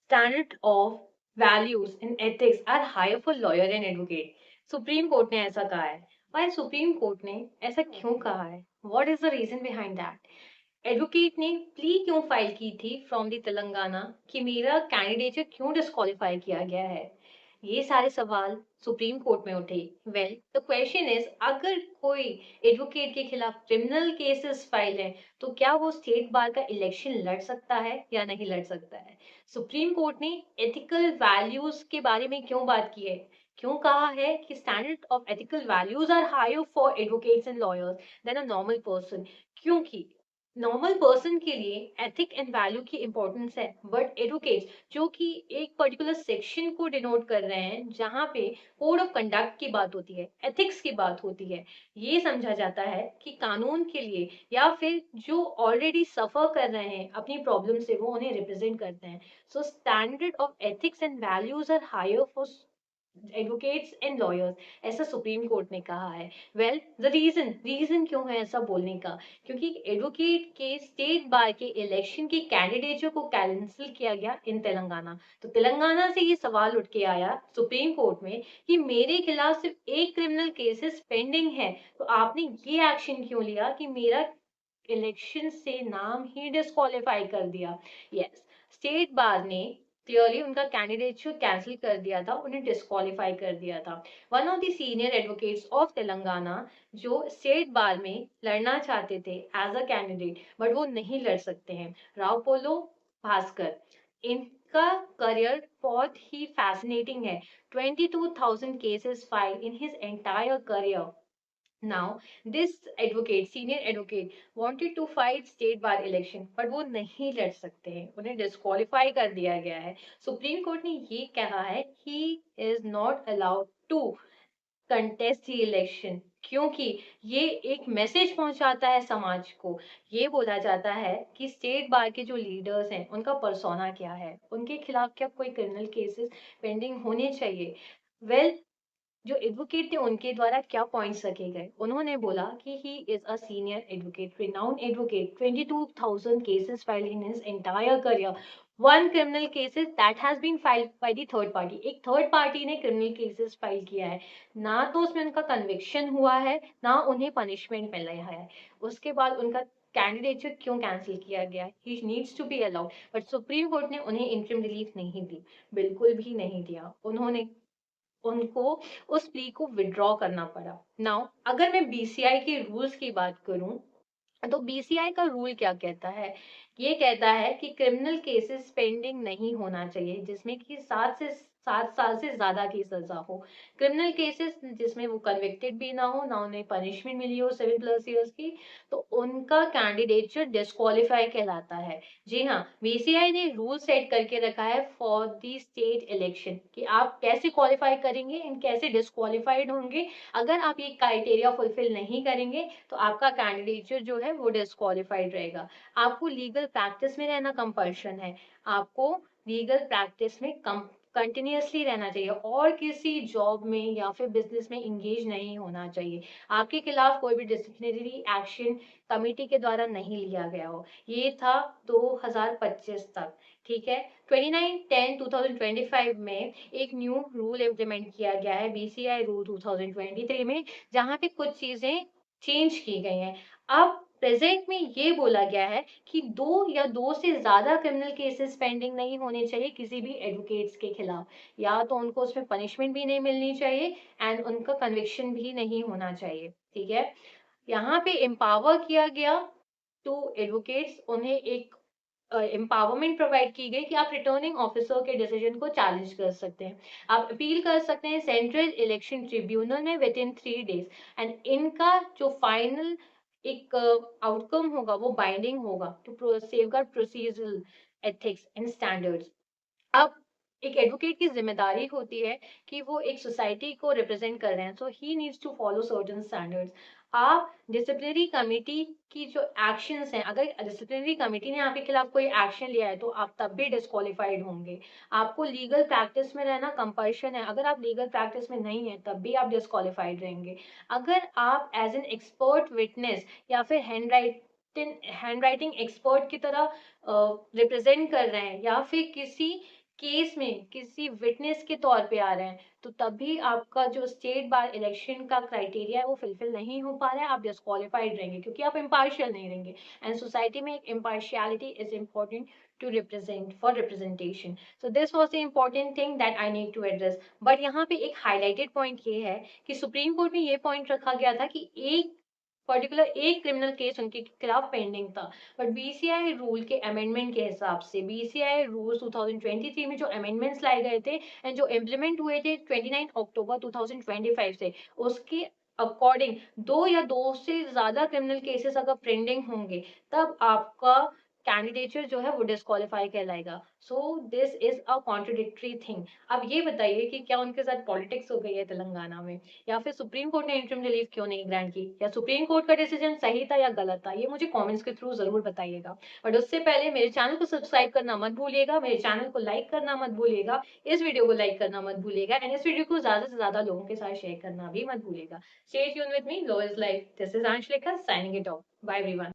Standard of values and ethics are higher for lawyer and advocate. Supreme court ने ऐसा कहा है। Why supreme court ने ऐसा क्यों कहा है? What is the reason behind that? Advocate ने प्ली क्यों फाइल की थी फ्रॉम द तेलंगाना कि मेरा कैंडिडेचर क्यों डिस्क्वालीफाई किया गया है? ये सारे सवाल सुप्रीम कोर्ट में उठे। वेल द क्वेश्चन इज, अगर कोई एडवोकेट के खिलाफ क्रिमिनल केसेस फाइल है तो क्या वो स्टेट बार का इलेक्शन लड़ सकता है या नहीं लड़ सकता है? सुप्रीम कोर्ट ने एथिकल वैल्यूज के बारे में क्यों बात की है? क्यों कहा है कि standard of ethical values are higher for advocates and lawyers than a normal person? क्योंकि नॉर्मल पर्सन के लिए एथिक एंड वैल्यू की इंपॉर्टेंस है, बट एडवोकेट्स जो कि एक पर्टिकुलर सेक्शन को डिनोट कर रहे हैं जहां पे कोड ऑफ कंडक्ट की बात होती है, एथिक्स की बात होती है, ये समझा जाता है कि कानून के लिए या फिर जो ऑलरेडी सफर कर रहे हैं अपनी प्रॉब्लम से वो उन्हें रिप्रेजेंट करते हैं। So standard of ethics and values are higher for advocates and lawyers, ऐसा सुप्रीम कोर्ट ने कहा है। वेल द रीजन क्यों है ऐसा बोलने का? क्योंकि एडवोकेट के स्टेट बार के इलेक्शन की कैंडिडेचर को कैंसिल किया गया इन तेलंगाना। तो तेलंगाना से ये सवाल उठ के आया सुप्रीम कोर्ट में कि मेरे खिलाफ सिर्फ एक क्रिमिनल केसेस पेंडिंग है, तो आपने ये एक्शन क्यों लिया कि मेरा इलेक्शन से नाम ही डिस्क्वालीफाई कर दिया? यस, स्टेट बार ने क्लियरली उनका कैंडिडेटशिप कैंसिल कर दिया था, उन्हें डिस्क्वालीफाई कर दिया था। One of the senior advocates of Telangana जो स्टेट बार में लड़ना चाहते थे एज अ कैंडिडेट, बट वो नहीं लड़ सकते हैं, रावपोलो भास्कर। इनका करियर बहुत ही फैसिनेटिंग है। 22,000 cases file in his entire career. Now, this advocate, senior advocate, wanted to fight state bar election, but वो नहीं लड़ सकते हैं, उन्हें डिस्क्वालीफाई कर दिया गया है। सुप्रीम कोर्ट ने ये कहा है he is not allowed to contest the election, क्योंकि ये एक मैसेज पहुंचाता है समाज को। ये बोला जाता है कि स्टेट बार के जो लीडर्स हैं उनका पर्सोना क्या है, उनके खिलाफ क्या कोई क्रिमिनल केसेस पेंडिंग होने चाहिए। वेल, जो एडवोकेट थे उनके द्वारा क्या पॉइंट्स रखे गए? उन्होंने बोला कि he is a senior advocate, renowned advocate, 22,000 cases filed in his entire career, one criminal cases that has been filed by the third party. एक थर्ड पार्टी ने क्रिमिनल केसेस फाइल किया है, ना तो उसमें उनका कन्विक्शन हुआ है ना उन्हें पनिशमेंट मिला है। उसके बाद उनका कैंडिडेचर क्यों कैंसिल किया गया? He needs to be allowed, but supreme court ने उन्हें इंटरिम रिलीफ नहीं दी, बिल्कुल भी नहीं दिया। उन्होंने उनको उस प्ली को विड्रॉ करना पड़ा। नाउ अगर मैं बीसीआई के रूल्स की बात करूं, तो बीसीआई का रूल क्या कहता है? ये कहता है कि क्रिमिनल केसेस पेंडिंग नहीं होना चाहिए जिसमें कि 7 साल से ज्यादा की सजा हो। क्रिमिनल केसेस जिसमें वो कन्विक्टेड भी ना हो, ना उन्हें पनिशमेंट मिली हो 7+ ईयर्स की, तो उनका कैंडिडेचर डिस्क्वालीफाई कहलाता है। जी हाँ, बीसीआई ने रूल सेट करके रखा है फॉर दी स्टेट इलेक्शन कि आप कैसे क्वालिफाई करेंगे एंड कैसे डिस्क्वालीफाइड होंगे। अगर आप ये क्राइटेरिया फुलफिल नहीं करेंगे तो आपका कैंडिडेचर जो है वो डिस्क्वालीफाइड रहेगा। आपको लीगल प्रैक्टिस में रहना कंपल्शन है। आपको लीगल प्रैक्टिस में कंटिन्यूअसली रहना चाहिए और किसी जॉब में या फिर बिजनेस में इंगेज नहीं होना चाहिए। आपके खिलाफ कोई भी डिसिप्लिनरी एक्शन कमिटी के द्वारा नहीं लिया गया हो। ये था 2025 तक। ठीक है, 29/10/2025 में एक न्यू रूल इम्प्लीमेंट किया गया है, बीसीआई रूल 2023 में, जहां पे कुछ चीजें चेंज की गई हैं। अब प्रेजेंट में ये बोला गया है कि 2 या 2 से ज्यादा क्रिमिनल केसेस पेंडिंग नहीं होने चाहिए किसी भी एडवोकेट्स के खिलाफ, या तो उनको उसमें पनिशमेंट भी नहीं मिलनी चाहिए एंड उनका कन्विक्शन भी नहीं होना चाहिए। ठीक है, यहाँ पे एम्पावर किया गया टू एडवोकेट्स, उन्हें एक एम्पावरमेंट प्रोवाइड की गई कि आप रिटर्निंग ऑफिसर के डिसीजन को चैलेंज कर सकते हैं, आप अपील कर सकते हैं सेंट्रल इलेक्शन ट्रिब्यूनल में विद इन 3 डेज, एंड इनका जो फाइनल एक आउटकम होगा वो बाइंडिंग होगा to safeguard procedural ethics and standards. अब एक एडवोकेट की जिम्मेदारी होती है कि वो एक सोसाइटी को रिप्रेजेंट कर रहे हैं, so he needs to follow certain standards. आप डिसिप्लिनरी कमिटी की जो एक्शंस हैं, अगर डिसिप्लिनरी कमिटी ने आपके खिलाफ कोई एक्शन लिया है तो आप तब भी डिस्क्वालीफाइड होंगे। आपको लीगल प्रैक्टिस में रहना कंपल्शन है, अगर आप लीगल प्रैक्टिस में नहीं है तब भी आप डिस्क्वालीफाइड रहेंगे। अगर आप एज एन एक्सपर्ट विटनेस या फिर हैंड राइटिंग एक्सपर्ट की तरह रिप्रेजेंट कर रहे हैं या फिर किसी केस में किसी विटनेस के तौर पे आ रहे हैं, तो तभी आपका जो स्टेट बार इलेक्शन का क्राइटेरिया है वो फुलफिल नहीं हो पा रहा है, आप डिस्क्वालिफाइड रहेंगे क्योंकि आप इम्पार्शियल नहीं रहेंगे। एंड सोसाइटी में एक impartiality is important to represent for representation. So this was the important thing that I need to address. But यहाँ पे एक हाईलाइटेड पॉइंट ये है कि सुप्रीम कोर्ट में ये पॉइंट रखा गया था कि एक पर्टिकुलर एक क्रिमिनल केस उनके खिलाफ पेंडिंग था। बट बीसीआई रूल के अमेंडमेंट के हिसाब से, बीसीआई रूल 2023 में जो अमेंडमेंट्स लाए गए थे एंड जो इम्प्लीमेंट हुए थे 29 अक्टूबर 2025 से, उसके अकॉर्डिंग दो या दो से ज्यादा क्रिमिनल केसेस अगर पेंडिंग होंगे, तब आपका कैंडिडेचर जो है वो डिस्क्वालीफाई कहलाएगा। So this is a contradictory thing. अब ये बताइए कि क्या उनके साथ पॉलिटिक्स हो गई है तेलंगाना में, या फिर सुप्रीम कोर्ट ने इंटरिम रिलीफ क्यों नहीं ग्रांट की, या सुप्रीम कोर्ट का डिसीजन सही था या गलत था, ये मुझे कमेंट्स के थ्रू जरूर बताइएगा। बट उससे पहले मेरे चैनल को सब्सक्राइब करना मत भूलिएगा, मेरे चैनल को लाइक करना मत भूलिएगा, इस वीडियो को लाइक करना मत भूलिएगा, एंड इस वीडियो को ज्यादा से ज्यादा लोगों के साथ शेयर करना भी मत भूलिएगा। Stay tune with me, law is life. This is Anshalika signing it off. Bye everyone.